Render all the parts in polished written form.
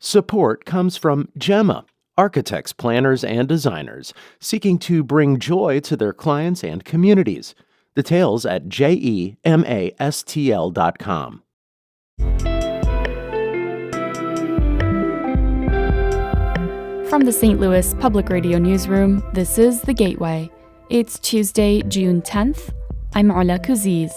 Support comes from Gemma, architects, planners, and designers seeking to bring joy to their clients and communities. Details at gemastl.com. From the St. Louis Public Radio Newsroom, this is The Gateway. It's Tuesday, June 10th. I'm Ola Kuziz.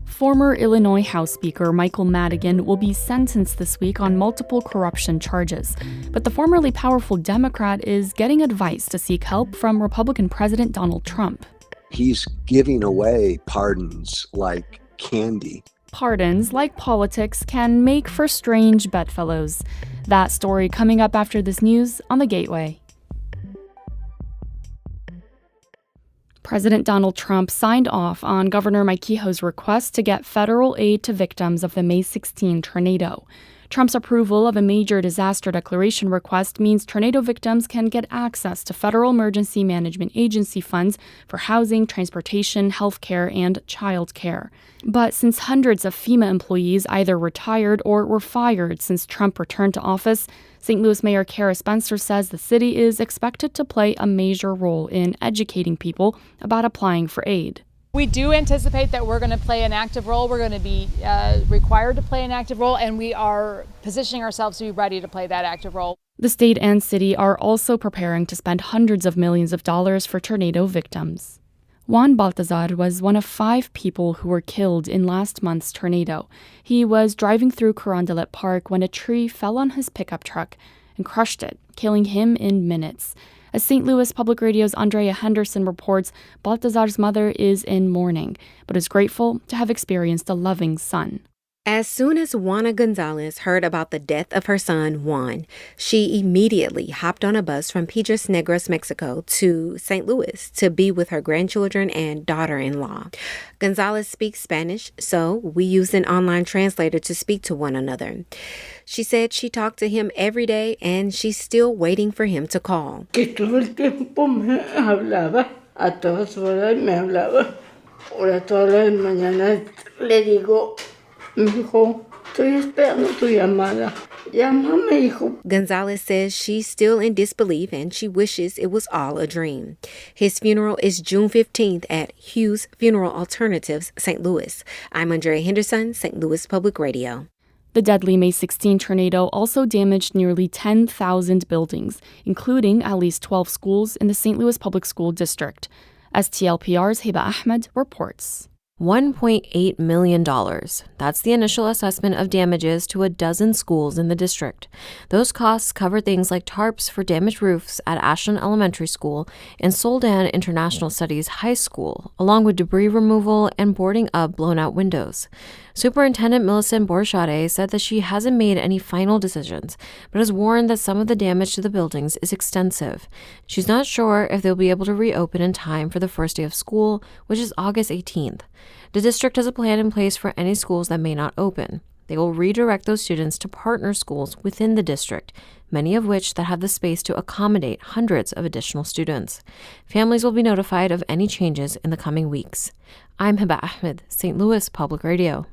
Former Illinois House Speaker Michael Madigan will be sentenced this week on multiple corruption charges. But the formerly powerful Democrat is getting advice to seek help from Republican President Donald Trump. He's giving away pardons like candy. Pardons, like politics, can make for strange bedfellows. That story coming up after this news on The Gateway. President Donald Trump signed off on Governor Mike Kehoe's request to get federal aid to victims of the May 16 tornado. Trump's approval of a major disaster declaration request means tornado victims can get access to Federal Emergency Management Agency funds for housing, transportation, health care, and child care. But since hundreds of FEMA employees either retired or were fired since Trump returned to office, St. Louis Mayor Kara Spencer says the city is expected to play a major role in educating people about applying for aid. We do anticipate that we're going to play an active role. We're going to be required to play an active role, and we are positioning ourselves to be ready to play that active role. The state and city are also preparing to spend hundreds of millions of dollars for tornado victims. Juan Baltazar was one of 5 people who were killed in last month's tornado. He was driving through Carondelet Park when a tree fell on his pickup truck and crushed it, killing him in minutes. As St. Louis Public Radio's Andrea Henderson reports, Baltazar's mother is in mourning, but is grateful to have experienced a loving son. As soon as Juana Gonzalez heard about the death of her son, Juan, she immediately hopped on a bus from Piedras Negras, Mexico to St. Louis to be with her grandchildren and daughter-in-law. Gonzalez speaks Spanish, so we used an online translator to speak to one another. She said she talked to him every day and she's still waiting for him to call. Que todo el tiempo me hablaba, a todas horas me hablaba. Ahora todas las mañanas le digo, hijo, estoy esperando tu llamada. Llámame, hijo. Gonzalez says she's still in disbelief and she wishes it was all a dream. His funeral is June 15th at Hughes Funeral Alternatives, St. Louis. I'm Andrea Henderson, St. Louis Public Radio. The deadly May 16 tornado also damaged nearly 10,000 buildings, including at least 12 schools in the St. Louis Public School District. STLPR's Heba Ahmed reports. $1.8 million. That's the initial assessment of damages to a dozen schools in the district. Those costs cover things like tarps for damaged roofs at Ashland Elementary School and Soldan International Studies High School, along with debris removal and boarding up blown-out windows. Superintendent Millicent Borchade said that she hasn't made any final decisions, but has warned that some of the damage to the buildings is extensive. She's not sure if they'll be able to reopen in time for the first day of school, which is August 18th. The district has a plan in place for any schools that may not open. They will redirect those students to partner schools within the district, many of which that have the space to accommodate hundreds of additional students. Families will be notified of any changes in the coming weeks. I'm Heba Ahmed, St. Louis Public Radio.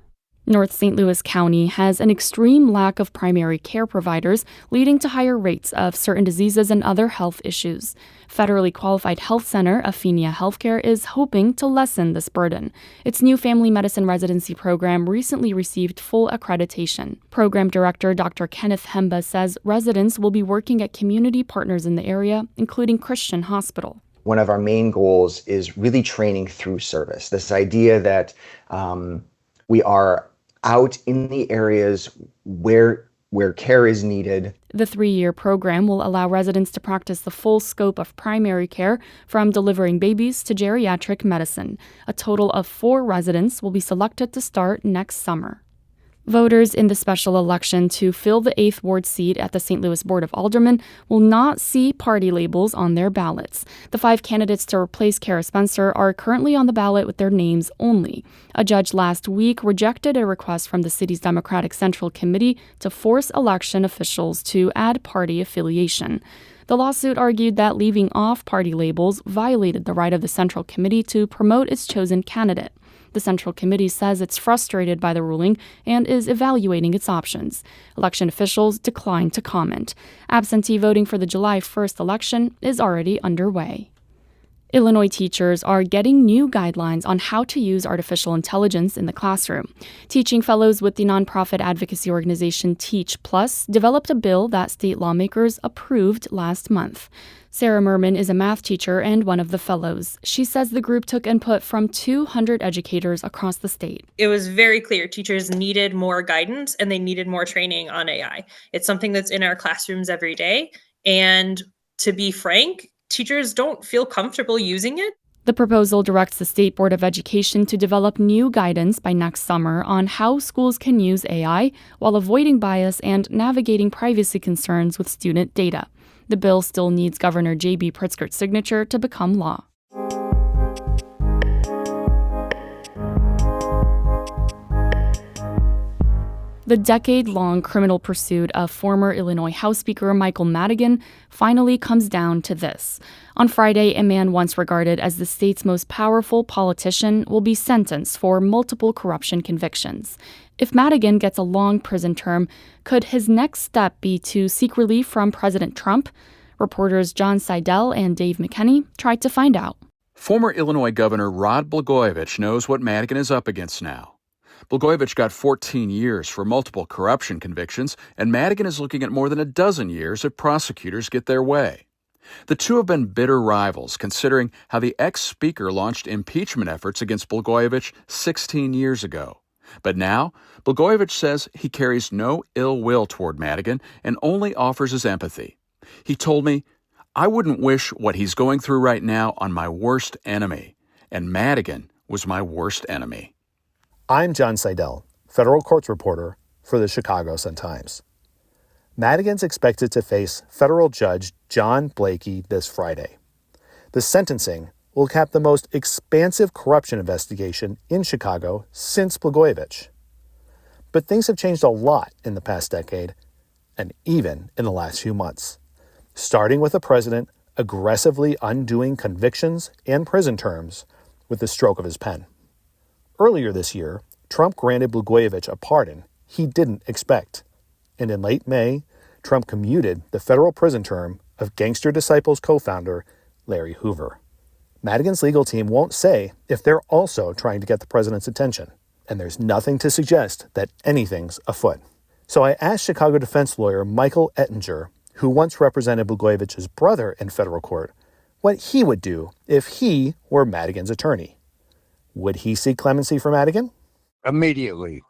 North St. Louis County has an extreme lack of primary care providers, leading to higher rates of certain diseases and other health issues. Federally qualified health center, Affinia Healthcare, is hoping to lessen this burden. Its new family medicine residency program recently received full accreditation. Program director Dr. Kenneth Hemba says residents will be working at community partners in the area, including Christian Hospital. One of our main goals is really training through service. This idea that we are out in the areas where care is needed. The 3-year program will allow residents to practice the full scope of primary care, from delivering babies to geriatric medicine. A total of 4 residents will be selected to start next summer. Voters in the special election to fill the 8th Ward seat at the St. Louis Board of Aldermen will not see party labels on their ballots. The 5 candidates to replace Kara Spencer are currently on the ballot with their names only. A judge last week rejected a request from the city's Democratic Central Committee to force election officials to add party affiliation. The lawsuit argued that leaving off party labels violated the right of the Central Committee to promote its chosen candidate. The Central Committee says it's frustrated by the ruling and is evaluating its options. Election officials declined to comment. Absentee voting for the July 1st election is already underway. Illinois teachers are getting new guidelines on how to use artificial intelligence in the classroom. Teaching fellows with the nonprofit advocacy organization Teach Plus developed a bill that state lawmakers approved last month. Sarah Merman is a math teacher and one of the fellows. She says the group took input from 200 educators across the state. It was very clear teachers needed more guidance and they needed more training on AI. It's something that's in our classrooms every day. And to be frank, teachers don't feel comfortable using it. The proposal directs the State Board of Education to develop new guidance by next summer on how schools can use AI while avoiding bias and navigating privacy concerns with student data. The bill still needs Governor J.B. Pritzker's signature to become law. The decade-long criminal pursuit of former Illinois House Speaker Michael Madigan finally comes down to this. On Friday, a man once regarded as the state's most powerful politician will be sentenced for multiple corruption convictions. If Madigan gets a long prison term, could his next step be to seek relief from President Trump? Reporters John Seidel and Dave McKenney tried to find out. Former Illinois Governor Rod Blagojevich knows what Madigan is up against now. Blagojevich got 14 years for multiple corruption convictions, and Madigan is looking at more than a dozen years if prosecutors get their way. The two have been bitter rivals, considering how the ex-speaker launched impeachment efforts against Blagojevich 16 years ago. But now, Blagojevich says he carries no ill will toward Madigan and only offers his empathy. He told me, "I wouldn't wish what he's going through right now on my worst enemy, and Madigan was my worst enemy." I'm John Seidel, federal courts reporter for the Chicago Sun-Times. Madigan's expected to face federal judge John Blakey this Friday. The sentencing will cap the most expansive corruption investigation in Chicago since Blagojevich. But things have changed a lot in the past decade, and even in the last few months, starting with a president aggressively undoing convictions and prison terms with the stroke of his pen. Earlier this year, Trump granted Blagojevich a pardon he didn't expect. And in late May, Trump commuted the federal prison term of Gangster Disciples co-founder Larry Hoover. Madigan's legal team won't say if they're also trying to get the president's attention, and there's nothing to suggest that anything's afoot. So I asked Chicago defense lawyer Michael Ettinger, who once represented Blagojevich's brother in federal court, what he would do if he were Madigan's attorney. Would he seek clemency for Madigan? Immediately.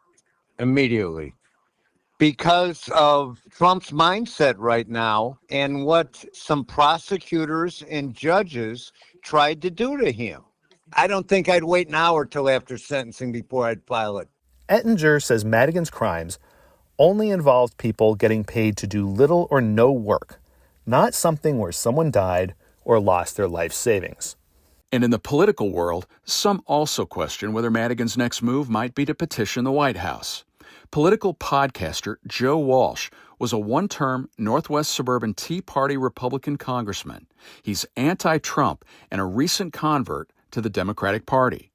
Because of Trump's mindset right now and what some prosecutors and judges tried to do to him. I don't think I'd wait an hour till after sentencing before I'd file it. Ettinger says Madigan's crimes only involved people getting paid to do little or no work, not something where someone died or lost their life savings. And in the political world, some also question whether Madigan's next move might be to petition the White House. Political podcaster Joe Walsh was a one-term Northwest suburban Tea Party Republican congressman. He's anti-Trump and a recent convert to the Democratic Party.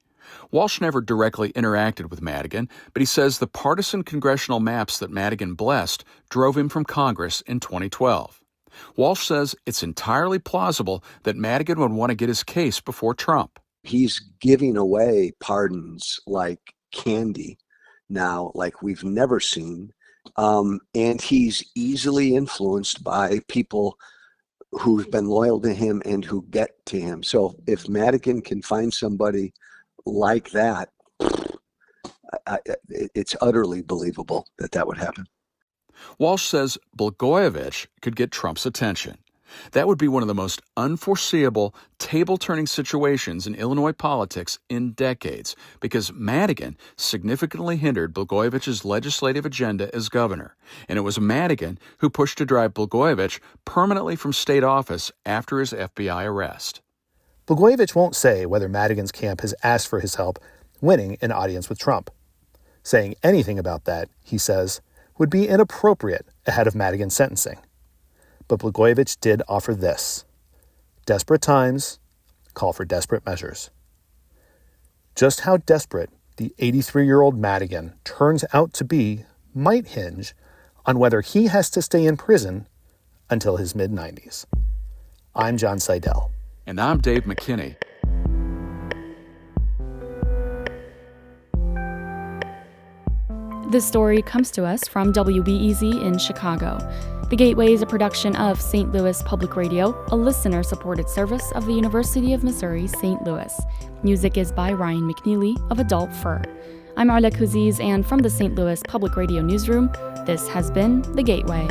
Walsh never directly interacted with Madigan, but he says the partisan congressional maps that Madigan blessed drove him from Congress in 2012. Walsh says it's entirely plausible that Madigan would want to get his case before Trump. He's giving away pardons like candy now, like we've never seen. And he's easily influenced by people who've been loyal to him and who get to him. So if Madigan can find somebody like that, it's utterly believable that that would happen. Walsh says Blagojevich could get Trump's attention. That would be one of the most unforeseeable, table-turning situations in Illinois politics in decades, because Madigan significantly hindered Blagojevich's legislative agenda as governor, and it was Madigan who pushed to drive Blagojevich permanently from state office after his FBI arrest. Blagojevich won't say whether Madigan's camp has asked for his help winning an audience with Trump. Saying anything about that, he says, would be inappropriate ahead of Madigan's sentencing. But Blagojevich did offer this. Desperate times call for desperate measures. Just how desperate the 83-year-old Madigan turns out to be might hinge on whether he has to stay in prison until his mid-90s. I'm John Seidel. And I'm Dave McKinney. This story comes to us from WBEZ in Chicago. The Gateway is a production of St. Louis Public Radio, a listener-supported service of the University of Missouri, St. Louis. Music is by Ryan McNeely of Adult Fur. I'm Arla Kuziz, and from the St. Louis Public Radio Newsroom, this has been The Gateway.